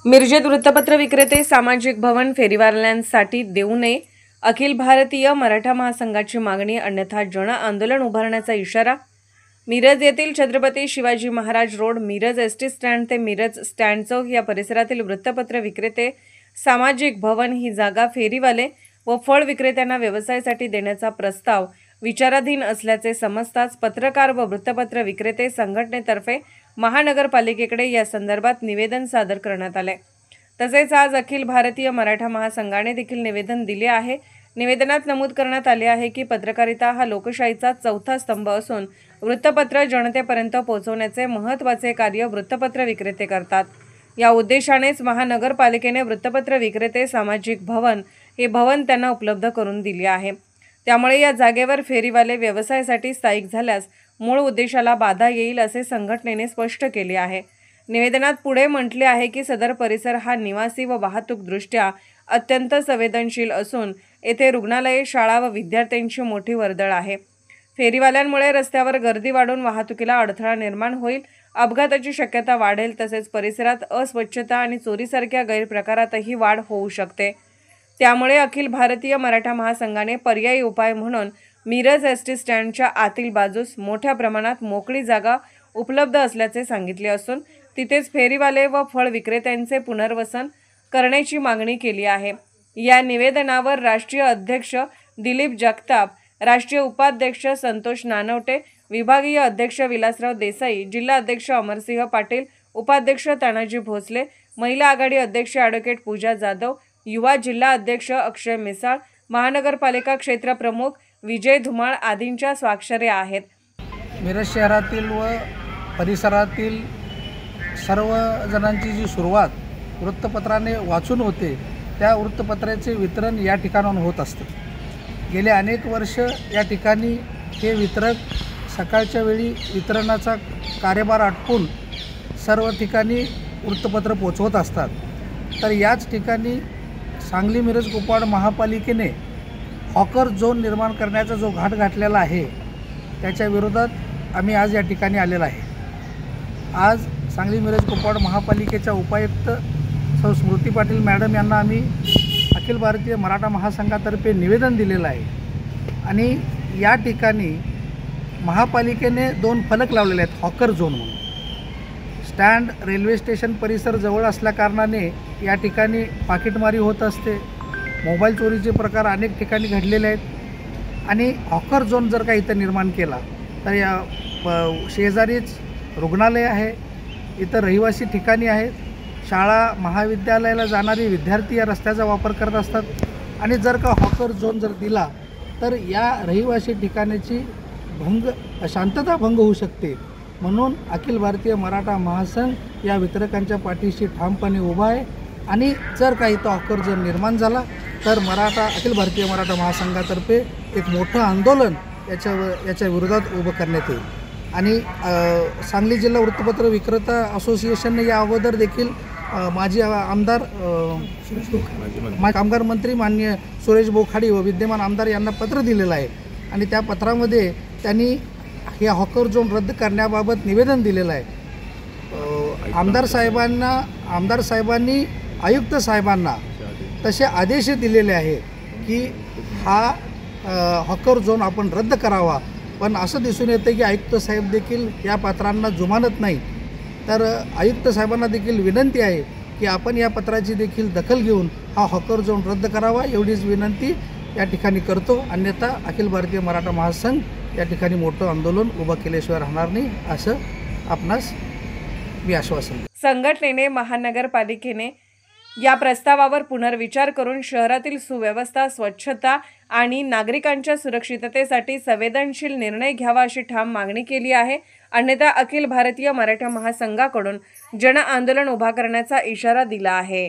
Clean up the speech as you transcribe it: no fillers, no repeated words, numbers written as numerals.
मिरजेत वृत्तपत्र विक्रेते सामाजिक भवन फेरीवाल्यांसाठी देऊ नये, अखिल भारतीय मराठा महासंघाची मागणी, अन्यथा जन आंदोलन उभारण्याचा इशारा। मिरज येथील Chhatrapati Shivaji Maharaj road, Miraj ST stand ते मिरज स्टँड चौक या परिसरातील वृत्तपत्र विक्रेते सामाजिक भवन ही जागा फेरीवाले व फळ विक्रेत्यांना व्यवसायासाठी देण्याचा प्रस्ताव विचाराधीन असल्याचे समजताच पत्रकार व वृत्तपत्र विक्रेते संघटनेतर्फे महानगरपालिकेकडे या संदर्भात निवेदन सादर करण्यात आले। तसेच आज अखिल भारतीय मराठा महासंघाने देखील निवेदन दिले आहे। निवेदनात नमूद करण्यात आले आहे की पत्रकारिता हा लोकशाहीचा चौथा स्तंभ असून वृत्तपत्र जनतेपर्यंत पोहोचवण्याचे महत्त्वाचे कार्य वृत्तपत्र विक्रेते करतात। या उद्देशानेच महानगरपालिकेने वृत्तपत्र विक्रेते सामाजिक भवन हे भवन त्यांना उपलब्ध करून दिले आहे। त्यामुळे या जागेवर फेरीवाले व्यवसायासाठी स्थायिक झाल्यास मूळ उद्देशाला बाधा येईल असे संघटनेने स्पष्ट केले आहे। निवेदनात पुढे म्हटले आहे की सदर परिसर हा निवासी व वाहतूकदृष्ट्या अत्यंत संवेदनशील असून येथे रुग्णालये, शाळा व विद्यार्थ्यांची मोठी वर्दळ आहे। फेरीवाल्यांमुळे रस्त्यावर गर्दी वाढून वाहतुकीला अडथळा निर्माण होईल, अपघाताची शक्यता वाढेल, तसेच परिसरात अस्वच्छता आणि चोरीसारख्या गैरप्रकारातही वाढ होऊ शकते। त्यामुळे अखिल भारतीय मराठा महासंघाने पर्यायी उपाय म्हणून मिरज एसटी स्टँडच्या आतील बाजूस मोठ्या प्रमाणात मोकळी जागा उपलब्ध असल्याचे सांगितले असून तिथेच फेरीवाले व फळ विक्रेत्यांचे पुनर्वसन करण्याची मागणी केली आहे। या निवेदनावर राष्ट्रीय अध्यक्ष दिलीप जगताप, राष्ट्रीय उपाध्यक्ष संतोष नानवटे, विभागीय अध्यक्ष विलासराव देसाई, जिल्हा अध्यक्ष अमरसिंह पाटील, उपाध्यक्ष तानाजी भोसले, महिला आघाडी अध्यक्ष ॲडव्होकेट पूजा जाधव, युवा जिल्हा अध्यक्ष अक्षय मिसाळ, महानगरपालिका क्षेत्र प्रमुख विजय धुमाळ आदींच्या स्वाक्षऱ्या आहेत। मिरज शहरातील व परिसरातील सर्व जणांची जी सुरुवात वृत्तपत्राने वाचून होते, त्या वृत्तपत्राचे वितरण या ठिकाणाहून होत असते। गेले अनेक वर्ष या ठिकाणी हे वितरक सकाळच्या वेळी वितरणाचा कार्यभार आटपून सर्व ठिकाणी वृत्तपत्र पोचवत असतात। तर याच ठिकाणी सांगली मिरज कुपवाड महापालिकेने हॉकर झोन निर्माण करण्याचा जो घाट घातलेला आहे, त्याच्या विरोधात आम्ही आज या ठिकाणी आलेला आहे। आज सांगली मिरज कुपवाड महापालिकेच्या उपायुक्त सौ स्मृती पाटील मॅडम यांना आम्ही अखिल भारतीय मराठा महासंघातर्फे निवेदन दिलेलं आहे आणि या ठिकाणी महापालिकेने 2 फलक लावलेले आहेत हॉकर झोन म्हणून। स्टँड रेल्वे स्टेशन परिसर जवळ असल्याकारणाने या ठिकाणी पाकिटमारी होत असते, मोबाईल चोरीचे प्रकार अनेक ठिकाणी घडलेले आहेत आणि हॉकर झोन जर का इथं निर्माण केला तर या शेजारीच रुग्णालय आहे, इथं रहिवासी ठिकाणी आहेत, शाळा महाविद्यालयाला जाणारे विद्यार्थी या रस्त्याचा वापर करत असतात आणि जर का हॉकर झोन जर दिला तर या रहिवासी ठिकाणाची शांतता भंग होऊ शकते। म्हणून अखिल भारतीय मराठा महासंघ या वितरकांच्या पाठीशी ठामपणे उभा आहे आणि जर काही तो हॉकर झोन निर्माण झाला तर अखिल भारतीय मराठा महासंघातर्फे एक मोठं आंदोलन याच्या विरोधात उभं करण्यात येईल। आणि सांगली जिल्हा वृत्तपत्र विक्रेता असोसिएशनने या अगोदर देखील माजी आमदार कामगार मंत्री माननीय सुरेश बोखाडी व विद्यमान आमदार यांना पत्र दिलेलं आहे आणि त्या पत्रामध्ये त्यांनी या हॉकर झोन रद्द करण्याबाबत निवेदन दिलेलं आहे। आमदार साहेबांनी आयुक्त साहेबांना तसे आदेश दिलेले आहेत की हा हॉकर झोन आपण रद्द करावा, पण असं दिसून येतं की आयुक्त साहेब देखील या पत्रांना जुमानत नाही। तर आयुक्त साहेबांना देखील विनंती आहे की आपण या पत्राची देखील दखल घेऊन हा हॉकर झोन रद्द करावा, एवढीच विनंती या ठिकाणी करतो। अन्यथा अखिल भारतीय मराठा महासंघ या ठिकाणी मोठं आंदोलन उभं केल्याशिवाय राहणार नाही, असं आपणास मी आश्वासन देतो। संघटनेने महानगरपालिकेने या प्रस्तावावर पुनर्विचार करून शहरातील सुव्यवस्था, स्वच्छता आणि नागरिकांच्या सुरक्षिततेसाठी संवेदनशील निर्णय घ्यावा अशी ठाम मागणी केली आहे। अन्यथा अखिल भारतीय मराठा महासंघाकडून जन आंदोलन उभा करण्याचा इशारा दिला आहे।